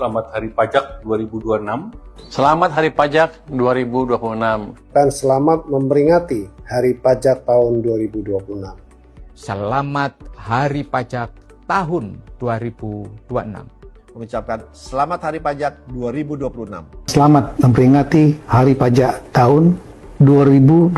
selamat Hari Pajak 2026. Selamat Hari Pajak 2026. Dan selamat memperingati Hari Pajak tahun 2026. Selamat Hari Pajak tahun 2026. Mengucapkan Selamat Hari Pajak 2026. Selamat memperingati Hari Pajak tahun 2026.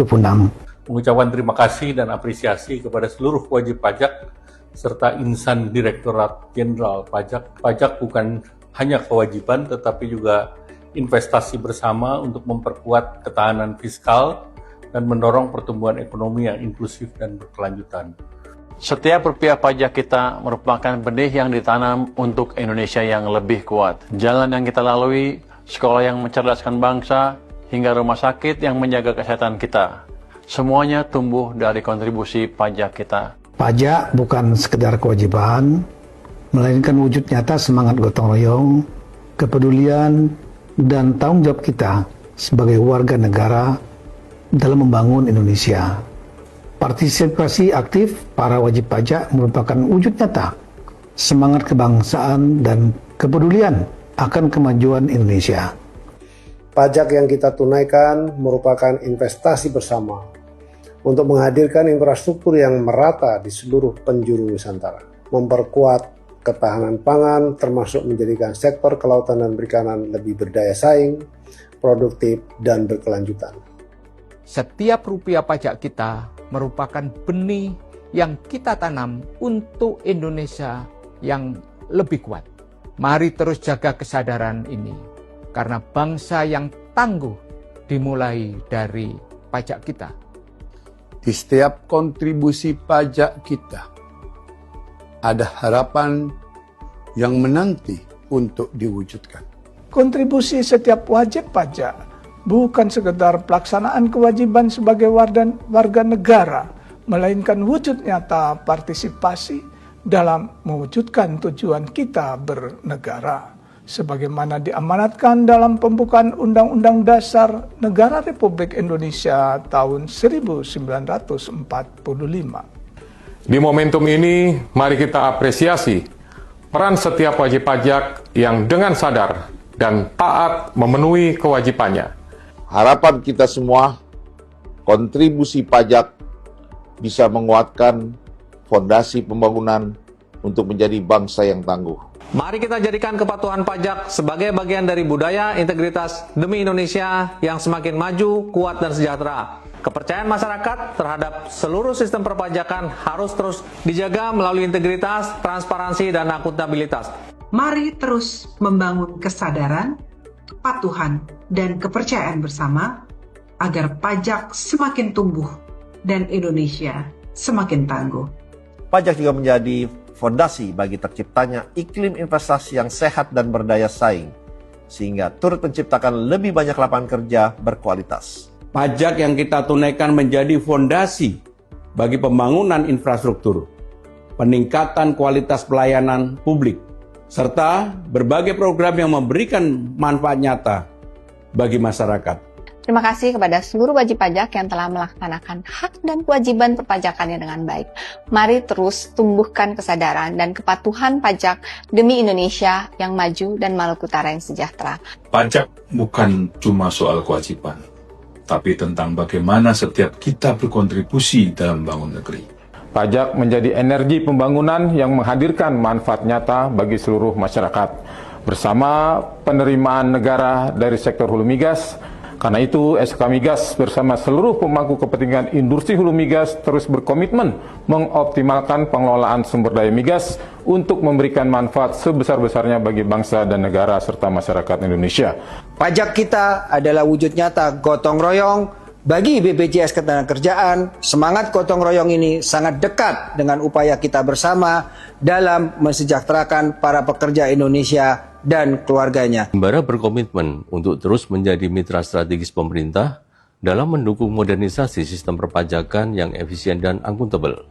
Mengucapkan terima kasih dan apresiasi kepada seluruh wajib pajak serta insan Direktorat Jenderal Pajak. Pajak bukan hanya kewajiban tetapi juga investasi bersama untuk memperkuat ketahanan fiskal dan mendorong pertumbuhan ekonomi yang inklusif dan berkelanjutan. Setiap rupiah pajak kita merupakan benih yang ditanam untuk Indonesia yang lebih kuat. Jalan yang kita lalui, sekolah yang mencerdaskan bangsa, hingga rumah sakit yang menjaga kesehatan kita. Semuanya tumbuh dari kontribusi pajak kita. Pajak bukan sekedar kewajiban, melainkan wujud nyata semangat gotong royong, kepedulian, dan tanggung jawab kita sebagai warga negara dalam membangun Indonesia. Partisipasi aktif para wajib pajak merupakan wujud nyata semangat kebangsaan dan kepedulian akan kemajuan Indonesia. Pajak yang kita tunaikan merupakan investasi bersama untuk menghadirkan infrastruktur yang merata di seluruh penjuru Nusantara, memperkuat ketahanan pangan termasuk menjadikan sektor kelautan dan perikanan lebih berdaya saing, produktif, dan berkelanjutan. Setiap rupiah pajak kita merupakan benih yang kita tanam untuk Indonesia yang lebih kuat. Mari terus jaga kesadaran ini, karena bangsa yang tangguh dimulai dari pajak kita. Di setiap kontribusi pajak kita, ada harapan yang menanti untuk diwujudkan. Kontribusi setiap wajib pajak bukan sekedar pelaksanaan kewajiban sebagai warga negara, melainkan wujud nyata partisipasi dalam mewujudkan tujuan kita bernegara, sebagaimana diamanatkan dalam pembukaan Undang-Undang Dasar Negara Republik Indonesia tahun 1945. Di momentum ini, mari kita apresiasi peran setiap wajib pajak yang dengan sadar dan taat memenuhi kewajibannya. Harapan kita semua, kontribusi pajak bisa menguatkan fondasi pembangunan untuk menjadi bangsa yang tangguh. Mari kita jadikan kepatuhan pajak sebagai bagian dari budaya integritas demi Indonesia yang semakin maju, kuat, dan sejahtera. Kepercayaan masyarakat terhadap seluruh sistem perpajakan harus terus dijaga melalui integritas, transparansi, dan akuntabilitas. Mari terus membangun kesadaran, kepatuhan, dan kepercayaan bersama agar pajak semakin tumbuh dan Indonesia semakin tangguh. Pajak juga menjadi fondasi bagi terciptanya iklim investasi yang sehat dan berdaya saing, sehingga turut menciptakan lebih banyak lapangan kerja berkualitas. Pajak yang kita tunaikan menjadi fondasi bagi pembangunan infrastruktur, peningkatan kualitas pelayanan publik, serta berbagai program yang memberikan manfaat nyata bagi masyarakat. Terima kasih kepada seluruh wajib pajak yang telah melaksanakan hak dan kewajiban perpajakannya dengan baik. Mari terus tumbuhkan kesadaran dan kepatuhan pajak demi Indonesia yang maju dan Maluku Utara yang sejahtera. Pajak bukan cuma soal kewajiban, tapi tentang bagaimana setiap kita berkontribusi dalam membangun negeri. Pajak menjadi energi pembangunan yang menghadirkan manfaat nyata bagi seluruh masyarakat. Bersama penerimaan negara dari sektor hulu migas, karena itu SK Migas bersama seluruh pemangku kepentingan industri hulu migas terus berkomitmen mengoptimalkan pengelolaan sumber daya migas untuk memberikan manfaat sebesar-besarnya bagi bangsa dan negara serta masyarakat Indonesia. Pajak kita adalah wujud nyata gotong royong bagi BPJS Ketenagakerjaan. Semangat gotong royong ini sangat dekat dengan upaya kita bersama dalam mensejahterakan para pekerja Indonesia dan keluarganya. Membara berkomitmen untuk terus menjadi mitra strategis pemerintah dalam mendukung modernisasi sistem perpajakan yang efisien dan akuntabel.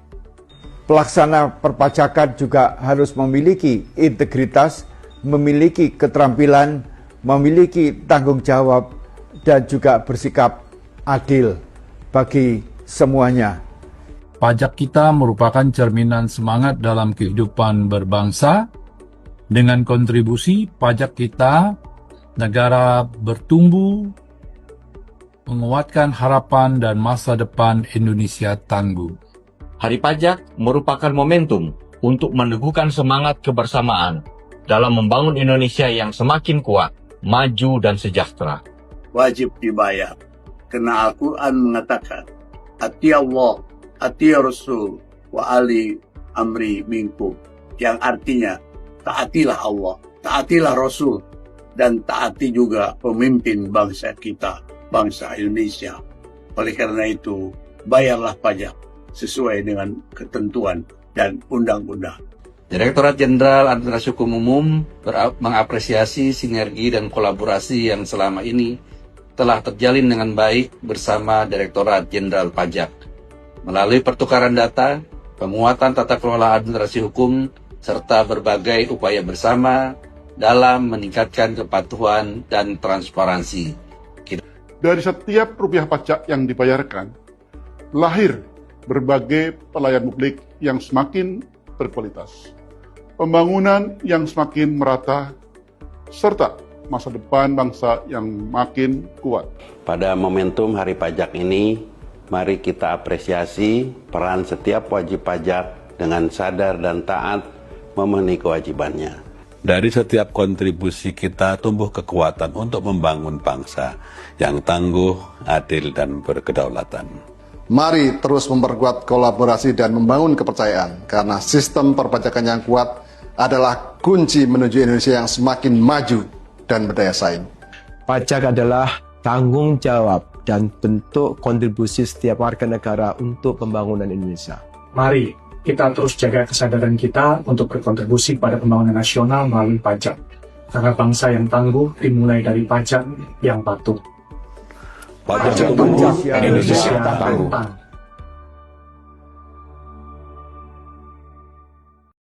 Pelaksana perpajakan juga harus memiliki integritas, memiliki keterampilan, memiliki tanggung jawab, dan juga bersikap adil bagi semuanya. Pajak kita merupakan cerminan semangat dalam kehidupan berbangsa, Dengan kontribusi pajak kita, negara bertumbuh, menguatkan harapan dan masa depan Indonesia tangguh. Hari Pajak merupakan momentum untuk meneguhkan semangat kebersamaan dalam membangun Indonesia yang semakin kuat, maju dan sejahtera. Wajib dibayar, karena Al-Quran mengatakan, Ati Allah, ati Rasul, wa ali amri minkum, yang artinya taatilah Allah, taatilah Rasul, dan taati juga pemimpin bangsa kita, bangsa Indonesia. Oleh karena itu, bayarlah pajak sesuai dengan ketentuan dan undang-undang. Direktorat Jenderal Administrasi Hukum Umum mengapresiasi sinergi dan kolaborasi yang selama ini telah terjalin dengan baik bersama Direktorat Jenderal Pajak. Melalui pertukaran data, penguatan tata kelola administrasi hukum, serta berbagai upaya bersama dalam meningkatkan kepatuhan dan transparansi. Dari setiap rupiah pajak yang dibayarkan, lahir berbagai pelayan publik yang semakin berkualitas, pembangunan yang semakin merata, serta masa depan bangsa yang makin kuat. Pada momentum Hari Pajak ini, mari kita apresiasi peran setiap wajib pajak dengan sadar dan taat memenuhi kewajibannya. Dari setiap kontribusi kita tumbuh kekuatan untuk membangun bangsa yang tangguh, adil, dan berkedaulatan. Mari terus memperkuat kolaborasi dan membangun kepercayaan, karena sistem perpajakan yang kuat adalah kunci menuju Indonesia yang semakin maju dan berdaya saing. Pajak adalah tanggung jawab dan bentuk kontribusi setiap warga negara untuk pembangunan Indonesia. Mari kita terus jaga kesadaran kita untuk berkontribusi pada pembangunan nasional melalui pajak. Karena bangsa yang tangguh dimulai dari pajak yang patuh. Pajak tumbuh, Indonesia tangguh.